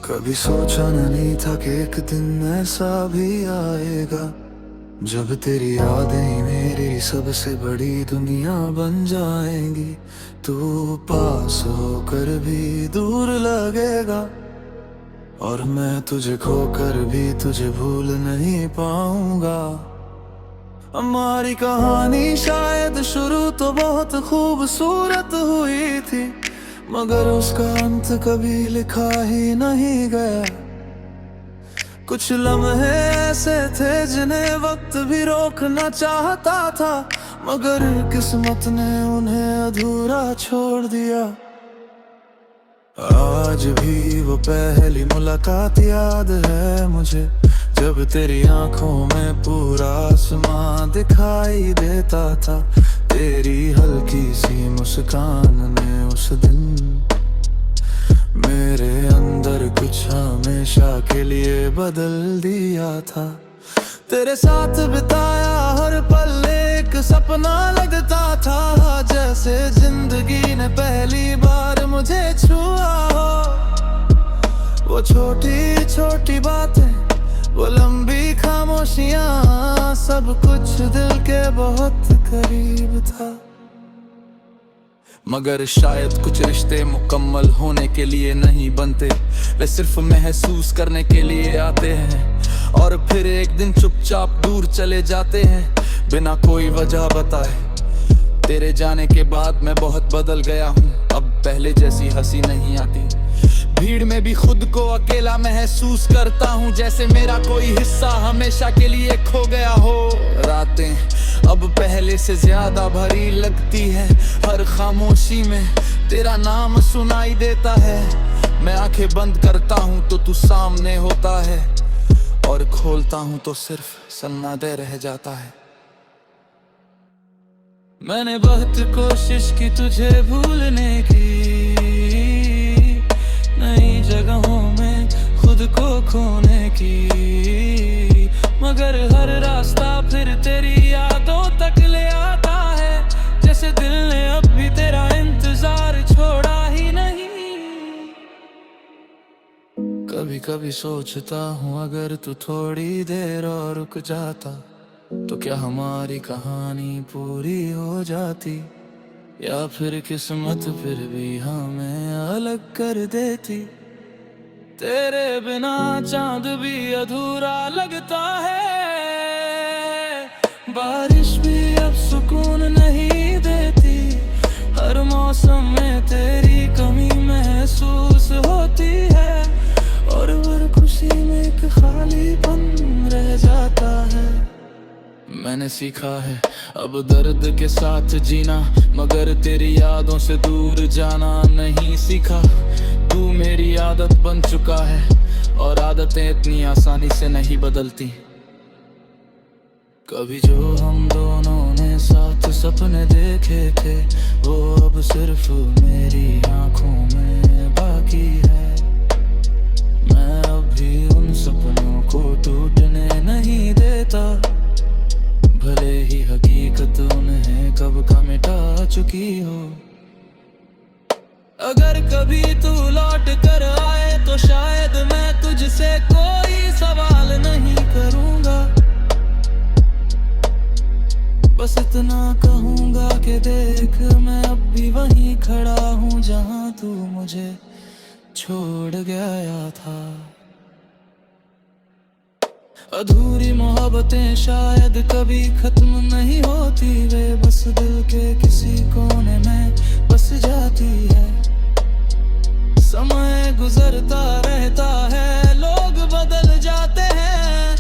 कभी सोचा नहीं था कि एक दिन ऐसा भी आएगा जब तेरी यादें ही मेरी सबसे बड़ी दुनिया बन जाएंगी। तू पास होकर भी दूर लगेगा और मैं तुझे खोकर भी तुझे भूल नहीं पाऊंगा। हमारी कहानी शायद शुरू तो बहुत खूबसूरत हुई थी, मगर उसका अंत कभी लिखा ही नहीं गया। कुछ लम्हे ऐसे थे जिन्हें वक्त भी रोकना चाहता था, मगर किस्मत ने उन्हें अधूरा छोड़ दिया। आज भी वो पहली मुलाकात याद है मुझे, जब तेरी आंखों में पूरा आसमां दिखाई देता था। तेरी हल्की सी मुस्कान ने उस दिन मेरे अंदर कुछ हमेशा के लिए बदल दिया था। तेरे साथ बिताया हर पल एक सपना लगता था, जैसे जिंदगी ने पहली बार मुझे छुआ हो। वो छोटी छोटी बातें, वो लंबी खामोशियां, सब कुछ दिल के बहुत करीब था। मगर शायद कुछ रिश्ते मुकम्मल होने के लिए नहीं बनते, वे सिर्फ महसूस करने के लिए आते हैं और फिर एक दिन चुपचाप दूर चले जाते हैं बिना कोई वजह बताए। तेरे जाने के बाद मैं बहुत बदल गया हूँ, अब पहले जैसी हंसी नहीं आती। भीड़ में भी खुद को अकेला महसूस करता हूँ, जैसे मेरा कोई हिस्सा हमेशा के लिए खो गया हो। रातें अब पहले से ज्यादा भरी लगती है, हर खामोशी में तेरा नाम सुनाई देता है। मैं आंखें बंद करता हूँ तो तू सामने होता है, और खोलता हूँ तो सिर्फ सन्नाटे रह जाता है। मैंने बहुत कोशिश की तुझे भूलने की, नई जगहों में खुद को खोने की, मगर हर रास्ता फिर तेरी यादों तक ले आता है, जैसे दिल ने अब भी तेरा इंतजार छोड़ा ही नहीं। कभी कभी सोचता हूँ अगर तू थोड़ी देर और रुक जाता तो क्या हमारी कहानी पूरी हो जाती, या फिर किस्मत फिर भी हमें अलग कर देती। तेरे बिना चांद भी अधूरा लगता है, बारिश भी अब सुकून नहीं देती, हर मौसम में तेरी कमी महसूस होती है, और हर खुशी में एक खालीपन रह जाता है। मैंने सीखा है अब दर्द के साथ जीना, मगर तेरी यादों से दूर जाना नहीं सीखा। तू मेरी आदत बन चुका है, और आदतें इतनी आसानी से नहीं बदलती। कभी जो हम दोनों ने साथ सपने देखे थे, वो अब सिर्फ मेरी आंखों में बाकी है। मैं अभी उन सपनों को टूटने नहीं देता, भले ही हकीकत उन्हें कब का मिटा चुकी हो। अगर कभी तू लौट कर आए तो शायद मैं तुझसे कोई सवाल नहीं करूंगा, बस इतना कहूंगा कि देख मैं अब भी वहीं खड़ा हूँ जहाँ तू मुझे छोड़ गया था। अधूरी मोहब्बतें शायद कभी खत्म नहीं होती, वे बस दिल के किसी कोने में बस जाती है। समय गुजरता रहता है, लोग बदल जाते हैं,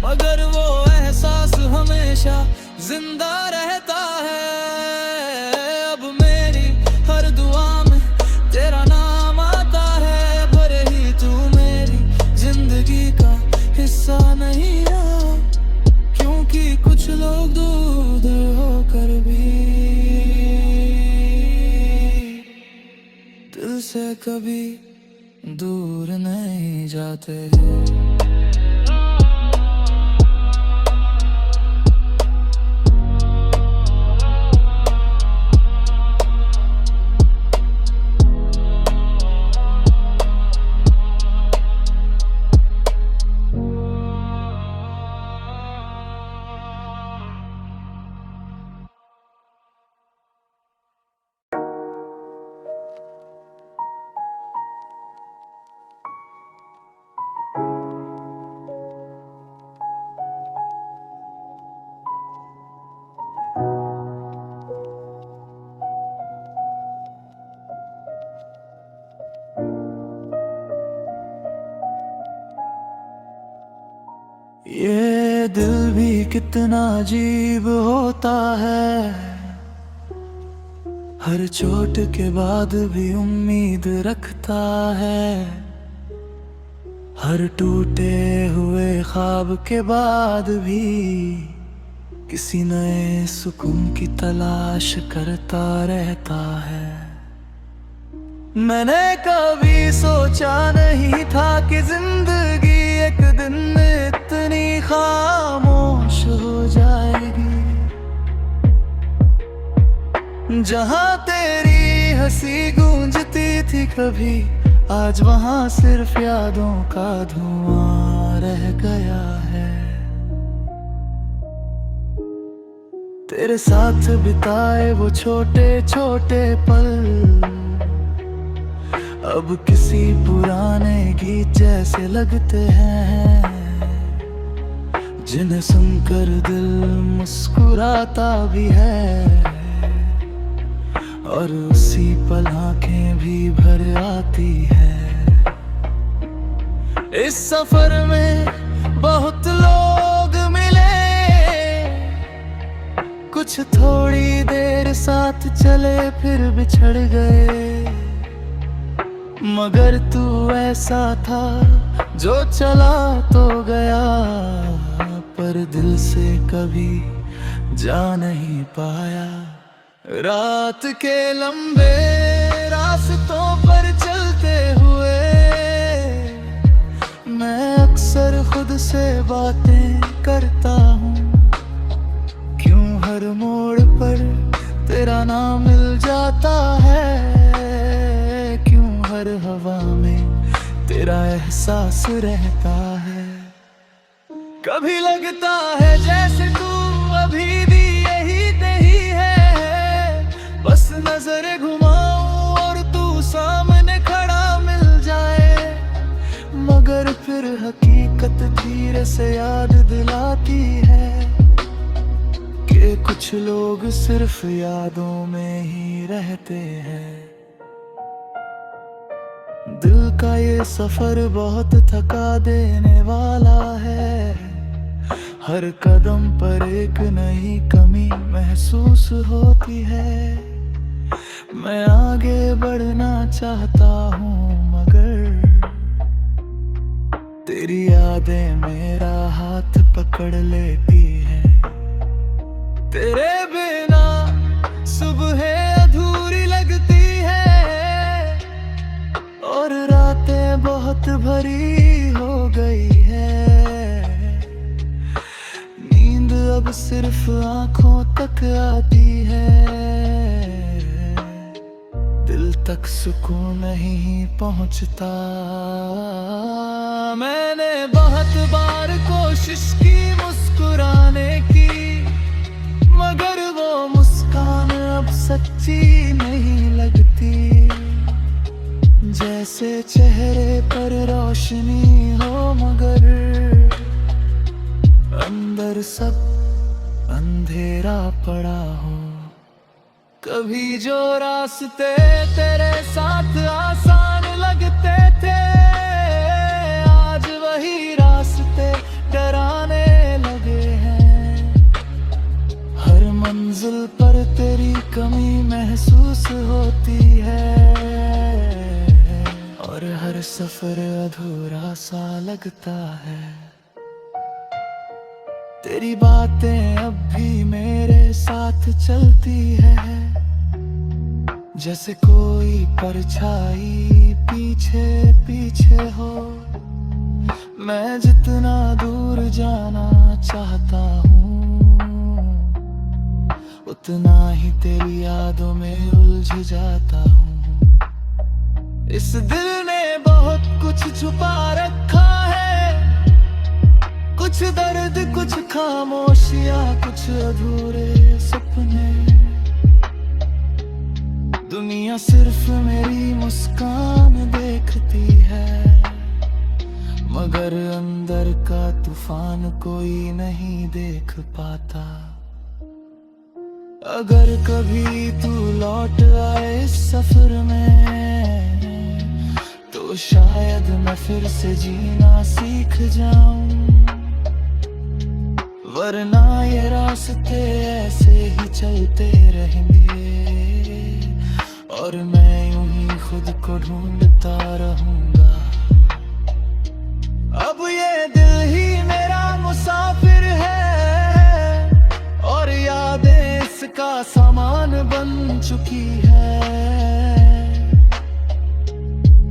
मगर वो एहसास हमेशा जिंदा रहता है। अब मेरी हर दुआ में तेरा नाम आता है, भले ही तू मेरी जिंदगी का हिस्सा नहीं रहा, क्योंकि कुछ लोग दूर होकर भी दिल से कभी दूर नहीं जाते। दिल भी कितना अजीब होता है, हर चोट के बाद भी उम्मीद रखता है, हर टूटे हुए ख्वाब के बाद भी किसी नए सुकून की तलाश करता रहता है। मैंने कभी सोचा नहीं था कि जिंदगी एक दिन इतनी खामोश हो जाएगी। जहां तेरी हंसी गूंजती थी कभी, आज वहां सिर्फ यादों का धुआं रह गया है। तेरे साथ बिताए वो छोटे छोटे पल अब किसी पुराने गीत जैसे लगते हैं, जिन्हें सुनकर दिल मुस्कुराता भी है और उसी पल आंखें भी भर आती है। इस सफर में बहुत लोग मिले, कुछ थोड़ी देर साथ चले फिर बिछड़ गए, मगर तू ऐसा था जो चला तो गया, पर दिल से कभी जा नहीं पाया। रात के लंबे रास्तों पर चलते हुए मैं अक्सर खुद से बातें करता हूँ, क्यों हर मोड़ पर तेरा नाम मिल जाता है, क्यों हर हवा में तेरा एहसास रहता है। कभी लगता है जैसे तू अभी भी यही नहीं है, बस नजर घुमाऊं और तू सामने खड़ा मिल जाए, मगर फिर हकीकत धीरे से याद दिलाती है कि कुछ लोग सिर्फ यादों में ही रहते हैं। दिल का ये सफर बहुत थका देने वाला है, हर कदम पर एक नई कमी महसूस होती है। मैं आगे बढ़ना चाहता हूँ मगर तेरी यादें मेरा हाथ पकड़ लेती है। तेरे बिना सुबह अधूरी लगती है और रातें बहुत भरी हो गई है, नींद अब सिर्फ आंखों तक आती है, दिल तक सुकून नहीं पहुंचता। मैंने बहुत बार कोशिश की मुस्कुराने की, मगर वो मुस्कान अब सच्ची नहीं लगती, जैसे चेहरे पर रोशनी हो मगर अंदर सब अंधेरा पड़ा हो। कभी जो रास्ते तेरे साथ आसान लगते थे, आज वही रास्ते डराने लगे हैं। हर मंजिल पर तेरी कमी महसूस होती है और हर सफर अधूरा सा लगता है। तेरी बातें अब भी मेरे साथ चलती है, जैसे कोई परछाई पीछे पीछे हो। मैं जितना दूर जाना चाहता हूँ, उतना ही तेरी यादों में उलझ जाता हूँ। इस दिल ने बहुत कुछ छुपा रखा है, कुछ दर्द, कुछ खामोशियाँ, कुछ अधूरे सपने। दुनिया सिर्फ मेरी मुस्कान देखती है, मगर अंदर का तूफान कोई नहीं देख पाता। अगर कभी तू लौट आए इस सफर में, तो शायद मैं फिर से जीना सीख जाऊं। वरना ये रास्ते ऐसे ही चलते रहेंगे और मैं यूं ही खुद को ढूंढता रहूंगा। अब ये दिल ही मेरा मुसाफिर है और यादें इसका सामान बन चुकी है।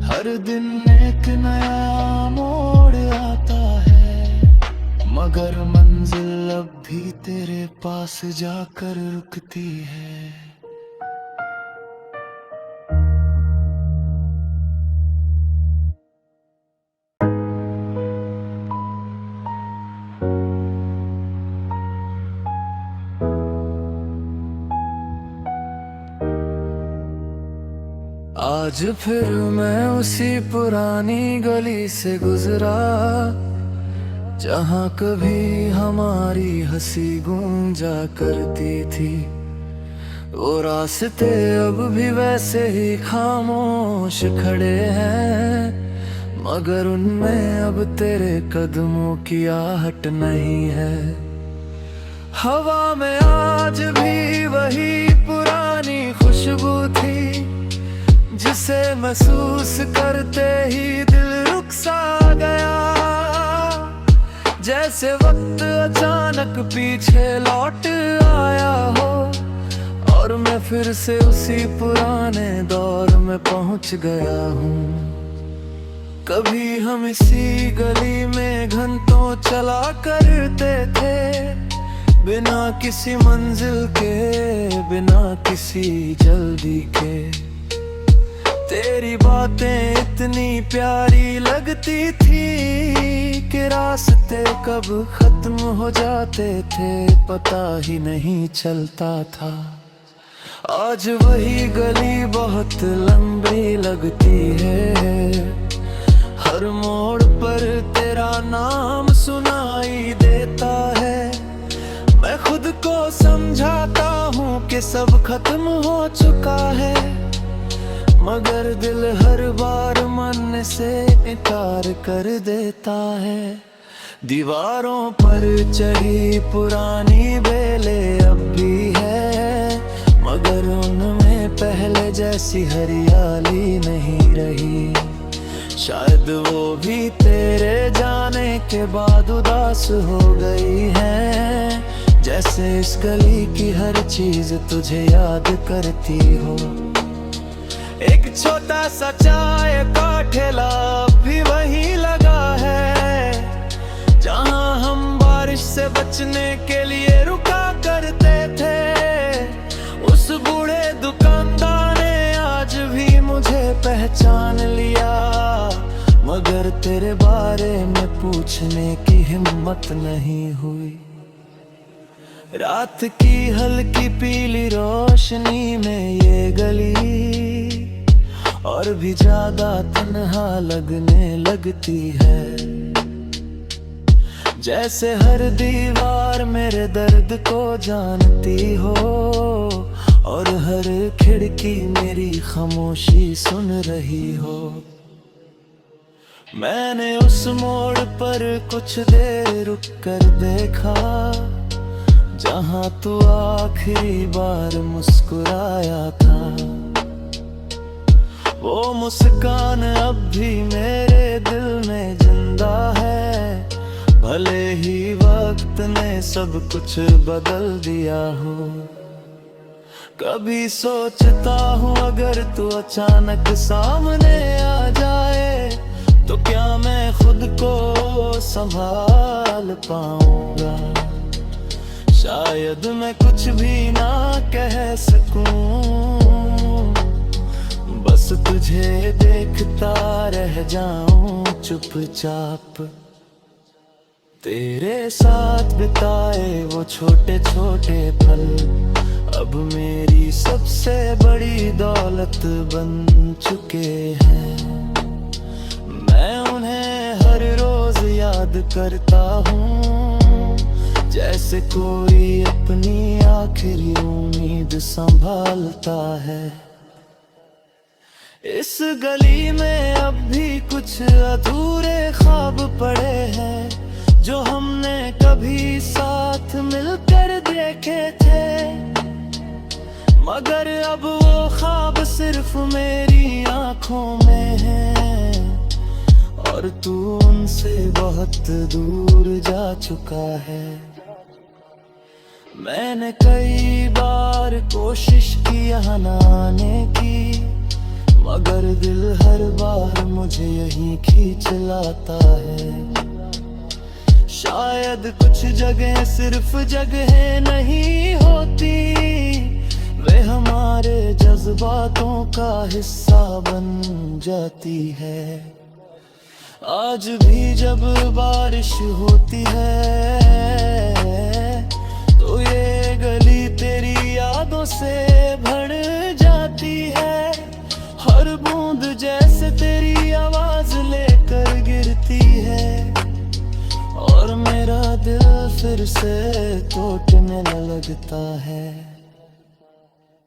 हर दिन एक नया मोड़ आता है, मगर मंजिल अब भी तेरे पास जाकर रुकती है। आज फिर मैं उसी पुरानी गली से गुजरा जहाँ कभी हमारी हंसी गूंजा करती थी। वो रास्ते अब भी वैसे ही खामोश खड़े हैं, मगर उनमें अब तेरे कदमों की आहट नहीं है। हवा में आज भी वही पुरानी खुशबू थी जिसे महसूस करते ही दिल रुक सा गया। जैसे वक्त अचानक पीछे लौट आया हो और मैं फिर से उसी पुराने दौर में पहुंच गया हूँ। कभी हम इसी गली में घंटों चला करते थे, बिना किसी मंजिल के, बिना किसी जल्दी के। तेरी बातें इतनी प्यारी लगती थी कि रास्ते कब खत्म हो जाते थे पता ही नहीं चलता था। आज वही गली बहुत लंबी लगती है, हर मोड़ पर तेरा नाम सुनाई देता है। मैं खुद को समझाता हूँ कि सब खत्म हो चुका है, मगर दिल हर बार मानने से इनकार कर देता है। दीवारों पर चढ़ी पुरानी बेलें अब भी है, मगर उनमें पहले जैसी हरियाली नहीं रही। शायद वो भी तेरे जाने के बाद उदास हो गई है, जैसे इस गली की हर चीज तुझे याद करती हो। एक छोटा सा चाय का ठेला भी वहीं लगा है, जहां हम बारिश से बचने के लिए रुका करते थे। उस बूढ़े दुकानदार ने आज भी मुझे पहचान लिया, मगर तेरे बारे में पूछने की हिम्मत नहीं हुई। रात की हल्की पीली रोशनी में ये गली और भी ज्यादा तन्हा लगने लगती है। जैसे हर दीवार मेरे दर्द को जानती हो और हर खिड़की मेरी खामोशी सुन रही हो। मैंने उस मोड़ पर कुछ देर रुक कर देखा, जहां तू आखिरी बार मुस्कुराया था। वो मुस्कान अब भी मेरे दिल में जिंदा है, भले ही वक्त ने सब कुछ बदल दिया हो। कभी सोचता हूँ अगर तू अचानक सामने आ जाए, तो क्या मैं खुद को संभाल पाऊंगा। शायद मैं कुछ भी ना कह सकूं, बस तुझे देखता रह जाऊं चुपचाप। तेरे साथ बिताए वो छोटे छोटे पल अब मेरी सबसे बड़ी दौलत बन चुके हैं। मैं उन्हें हर रोज याद करता हूँ, जैसे कोई अपनी आखिरी उम्मीद संभालता है। इस गली में अब भी कुछ अधूरे ख्वाब पड़े हैं, जो हमने कभी साथ मिलकर देखे थे, मगर अब वो ख्वाब सिर्फ मेरी आंखों में है, और तू उनसे बहुत दूर जा चुका है। मैंने कई बार कोशिश की यहाँ न आने की, मगर दिल हर बार मुझे यहीं खींच लाता है। शायद कुछ जगह सिर्फ जगह नहीं होती, वे हमारे जज्बातों का हिस्सा बन जाती है। आज भी जब बारिश होती है तो ये गली तेरी यादों से भर जाती है। हर बूंद जैसे तेरी आवाज लेकर गिरती है, और मेरा दिल फिर से टूटने लगता है।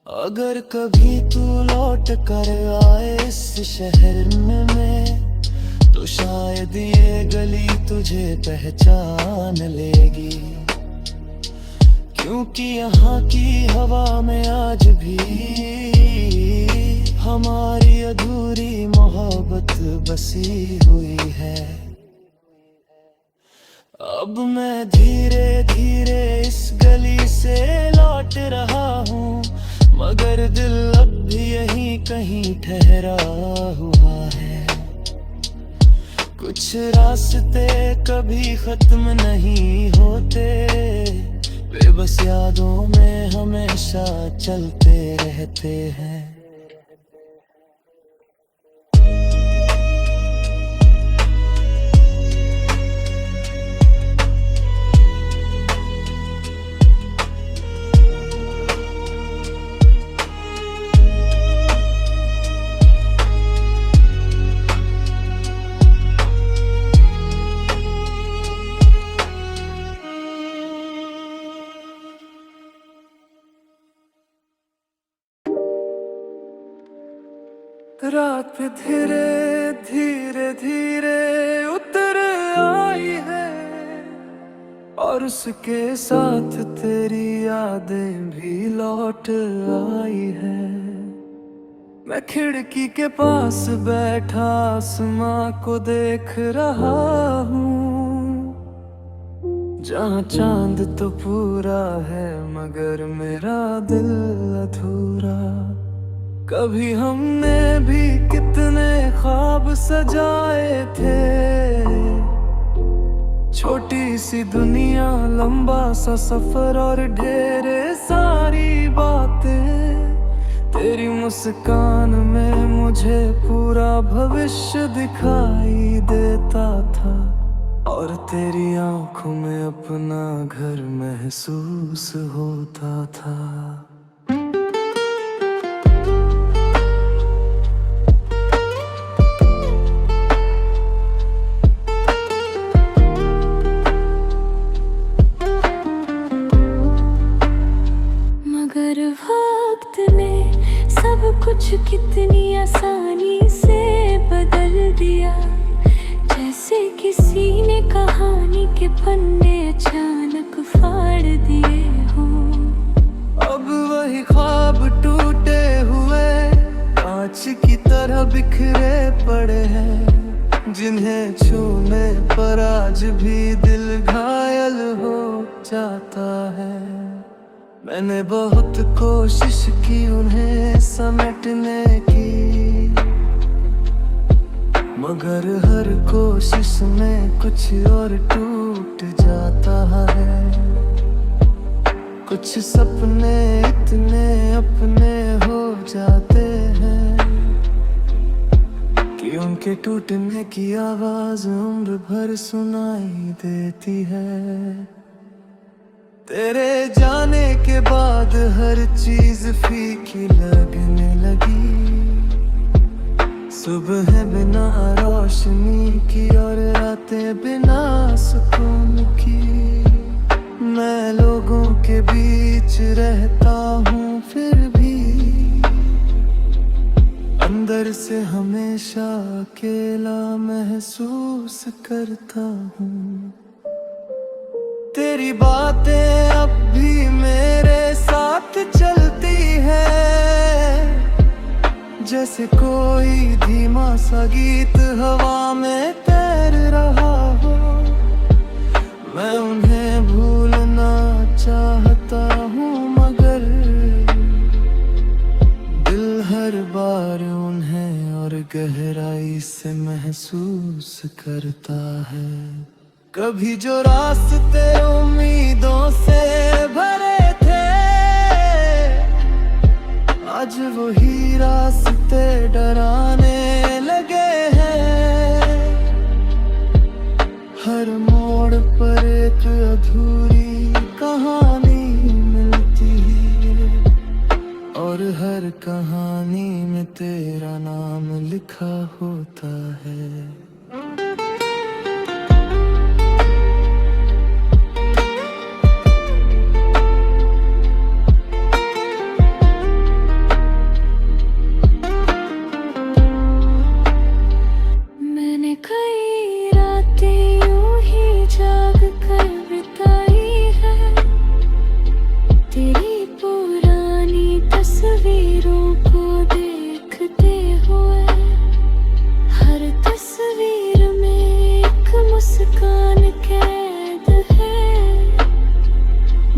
अगर कभी तू लौट कर आए इस शहर में, तो शायद ये गली तुझे पहचान लेगी, क्योंकि यहाँ की हवा में आज भी हमारी अधूरी मोहब्बत बसी हुई है। अब मैं धीरे धीरे इस गली से लौट रहा हूँ, मगर दिल अब भी यहीं कहीं ठहरा हुआ है। कुछ रास्ते कभी खत्म नहीं होते, वे बस यादों में हमेशा चलते रहते हैं। रात पे धीरे धीरे धीरे उतर आई है, और उसके साथ तेरी यादें भी लौट आई है। मैं खिड़की के पास बैठा आसमां को देख रहा हूँ, जहाँ चांद तो पूरा है मगर मेरा दिल अधूरा। कभी हमने भी कितने ख्वाब सजाए थे, छोटी सी दुनिया, लंबा सा सफर और ढेरे सारी बातें। तेरी मुस्कान में मुझे पूरा भविष्य दिखाई देता था, और तेरी आंखों में अपना घर महसूस होता था। कुछ कितनी आसानी से बदल दिया, जैसे किसी ने कहानी के पन्ने अचानक फाड़ दिए हों। अब वही ख्वाब टूटे हुए कांच की तरह बिखरे पड़े हैं, जिन्हें छूने पर आज भी दिल घायल हो जाता है। मैंने बहुत कोशिश की उन्हें समेटने की, मगर हर कोशिश में कुछ और टूट जाता है। कुछ सपने इतने अपने हो जाते हैं कि उनके टूटने की आवाज उम्र भर सुनाई देती है। तेरे जाने के बाद हर चीज फीकी लगने लगी, सुबह बिना रोशनी की और रातें बिना सुकून की। मैं लोगों के बीच रहता हूँ फिर भी अंदर से हमेशा अकेला महसूस करता हूँ। तेरी बातें अब भी मेरे साथ चलती है, जैसे कोई धीमा सा गीत हवा में तैर रहा हो। मैं उन्हें भूलना चाहता हूँ मगर दिल हर बार उन्हें और गहराई से महसूस करता है। कभी जो रास्ते उम्मीदों से भरे थे, आज वही रास्ते डराने लगे हैं। हर मोड़ पर एक अधूरी कहानी मिलती है, और हर कहानी में तेरा नाम लिखा होता है। मैंने कई रातें यूं ही जाग कर बिताई है, तेरी पुरानी तस्वीरों को देखते हुए। हर तस्वीर में एक मुस्कान कैद है,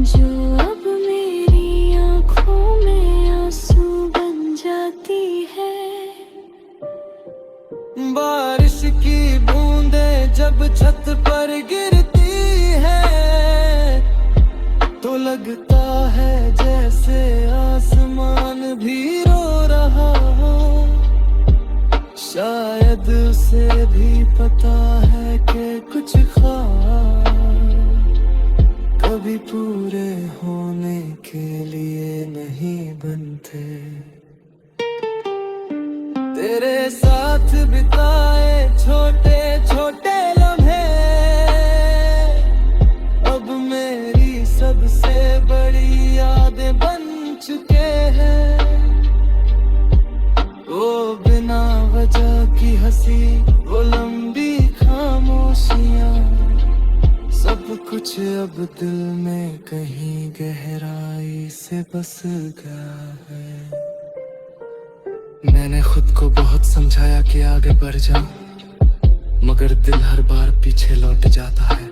जो अब मेरी आंखों में आंसू बन जाती है। बारिश की बूंदें जब छत पर गिरती है, तो लगता है जैसे आसमान भी रो रहा हो। शायद उसे भी पता है कि कुछ ख्वाब कभी पूरे होने के लिए नहीं बनते। तेरे साथ बिताए छोटे छोटे लम्हे अब मेरी सबसे बड़ी यादें बन चुके हैं। वो बिना वजह की हंसी, वो लंबी खामोशियां, सब कुछ अब दिल में कहीं गहराई से बस गया है। मैंने खुद को बहुत समझाया कि आगे बढ़ जा, मगर दिल हर बार पीछे लौट जाता है।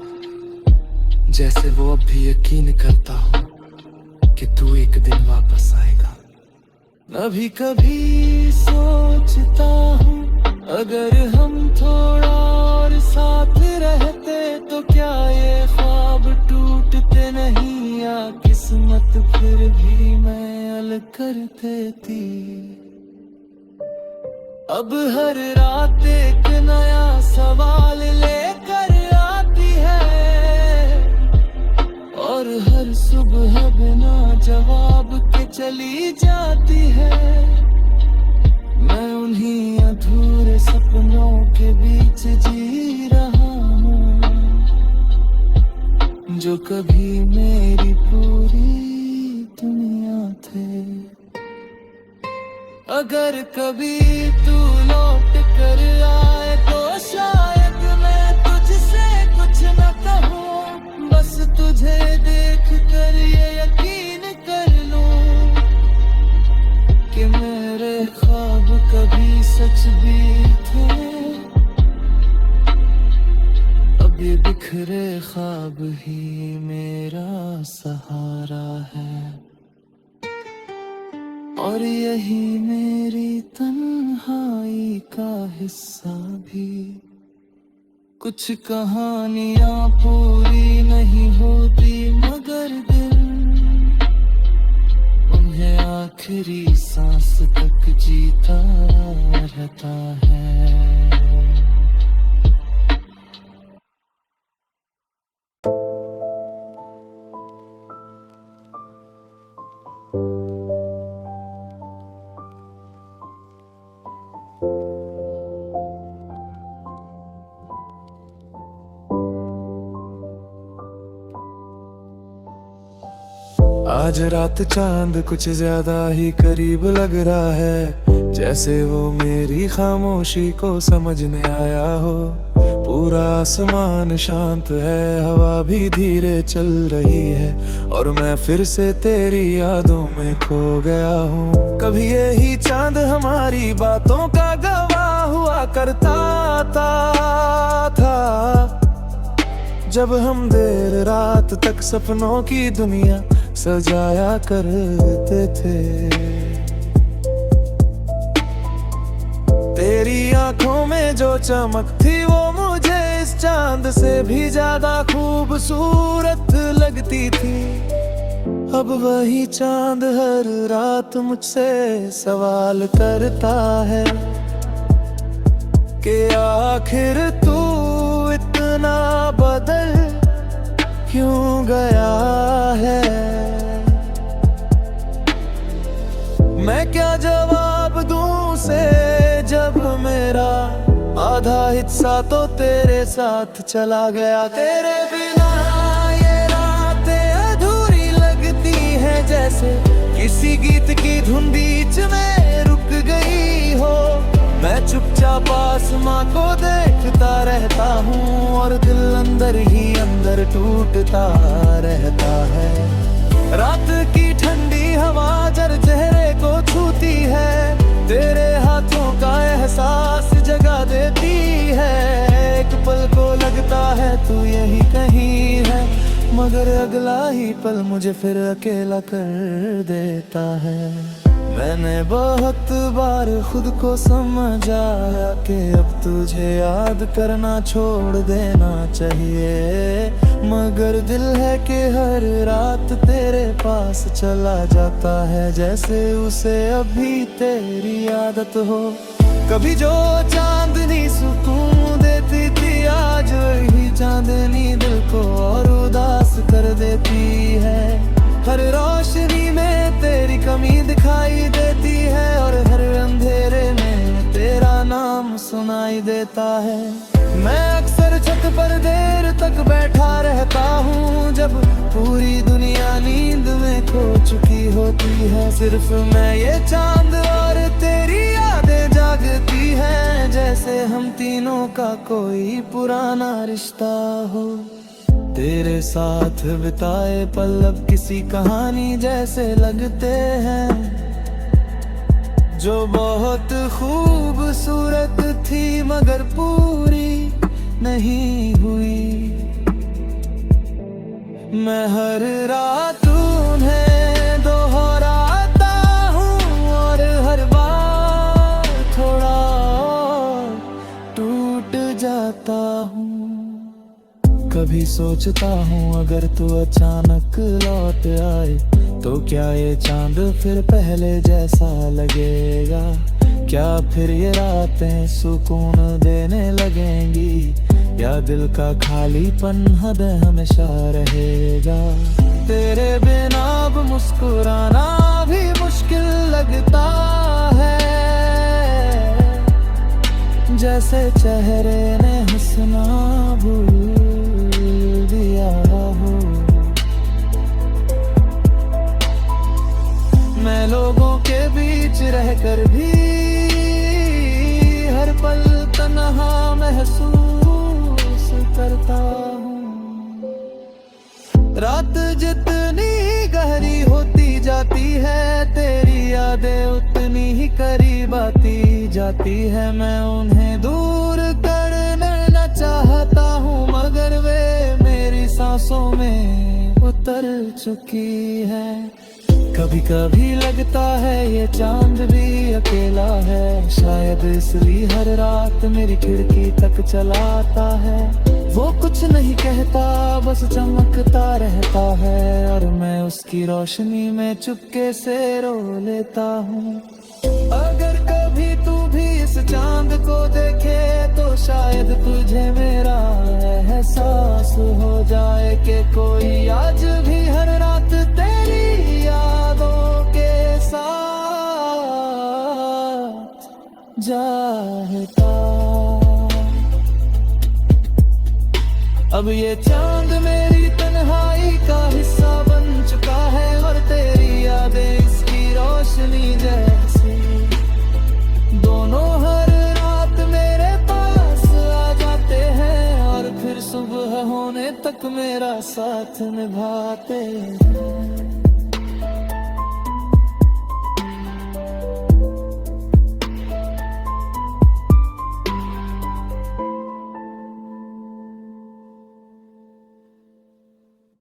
जैसे वो अब भी यकीन करता हो कि तू एक दिन वापस आएगा। कभी कभी सोचता हूँ अगर हम थोड़ा और साथ रहते तो क्या ये ख्वाब टूटते नहीं, या किस्मत फिर भी मैल कर देती। अब हर रात एक नया सवाल लेकर आती है, और हर सुबह बिना जवाब के चली जाती है। मैं उन्हीं अधूरे सपनों के बीच जी रहा हूँ, जो कभी मेरी पूरी दुनिया थे। अगर कभी तू लौट कर आए तो शायद मैं तुझसे कुछ न कहूँ, बस तुझे देख कर ये यकीन कर लूं कि मेरे ख्वाब कभी सच भी थे। अब ये बिखरे ख्वाब ही मेरा सहारा है, और यही मेरी तन्हाई का हिस्सा भी। कुछ कहानियां पूरी नहीं होती मगर दिल उन्हें आखिरी सांस तक जीता रहता है। आज रात चांद कुछ ज्यादा ही करीब लग रहा है, जैसे वो मेरी खामोशी को समझने आया हो। पूरा आसमान शांत है, हवा भी धीरे चल रही है, और मैं फिर से तेरी यादों में खो गया हूँ। कभी यही चांद हमारी बातों का गवाह हुआ करता था, जब हम देर रात तक सपनों की दुनिया सजाया करते थे। तेरी आंखों में जो चमक थी वो मुझे इस चांद से भी ज्यादा खूबसूरत लगती थी। अब वही चांद हर रात मुझसे सवाल करता है कि आखिर तू इतना बदल क्यों गया है। मैं क्या जवाब दूं उसे जब मेरा आधा हिस्सा तो तेरे साथ चला गया। तेरे बिना ये रातें अधूरी लगती हैं, जैसे किसी गीत की धुन बीच में रुक गई हो। मैं चुपचाप आसमां को देखता रहता हूँ और दिल अंदर ही अंदर टूटता रहता है। रात की ठंडी हवा जर चेहरे को छूती है, तेरे हाथों का एहसास जगा देती है। एक पल को लगता है तू यही कहीं है, मगर अगला ही पल मुझे फिर अकेला कर देता है। मैंने बहुत बार खुद को समझाया कि अब तुझे याद करना छोड़ देना चाहिए, मगर दिल है कि हर रात तेरे पास चला जाता है, जैसे उसे अभी तेरी आदत हो। कभी जो चांदनी सुकून देती थी, आज वही चांदनी दिल को और उदास कर देती है। हर रोशनी में तेरी कमी दिखाई देती है, और हर अंधेरे में तेरा नाम सुनाई देता है। मैं अक्सर छत पर देर तक बैठा रहता हूँ, जब पूरी दुनिया नींद में खो चुकी होती है। सिर्फ मैं ये चांद और तेरी यादें जागती हैं, जैसे हम तीनों का कोई पुराना रिश्ता हो। तेरे साथ बिताए पल अब किसी कहानी जैसे लगते हैं, जो बहुत खूबसूरत थी मगर पूरी नहीं हुई। मैं हर रात उन्हें दोहराता हूँ और हर बार थोड़ा और टूट जाता हूँ। कभी सोचता हूँ अगर तू अचानक लौट आए तो क्या ये चांद फिर पहले जैसा लगेगा। क्या फिर ये रातें सुकून देने लगेंगी, या दिल का खालीपन हद हमेशा रहेगा। तेरे बिना अब मुस्कुराना भी मुश्किल लगता है, जैसे चेहरे ने हंसना भूल दिया हो। मैं लोगों के बीच रहकर भी हर पल तन्हा महसूस करता हूँ। रात जितनी गहरी होती जाती है, तेरी यादें उतनी ही करीब आती जाती है। मैं उन्हें दूर करना चाहता हूँ, मगर वे मेरी सांसों में उतर चुकी है। कभी कभी लगता है ये चांद भी अकेला है, शायद इसलिए हर रात मेरी खिड़की तक चलाता है। वो कुछ नहीं कहता, बस चमकता रहता है, और मैं उसकी रोशनी में चुपके से रो लेता हूँ। अगर कभी तू भी इस चांद को देखे तो शायद तुझे मेरा एहसास हो जाए कि कोई आज भी हर रात तेरी यादों के साथ जाता। अब ये चांद मेरी तन्हाई का हिस्सा बन चुका है, और तेरी यादें इसकी रोशनी जैसी। दोनों हर रात मेरे पास आ जाते हैं, तक मेरा साथ निभाते हैं।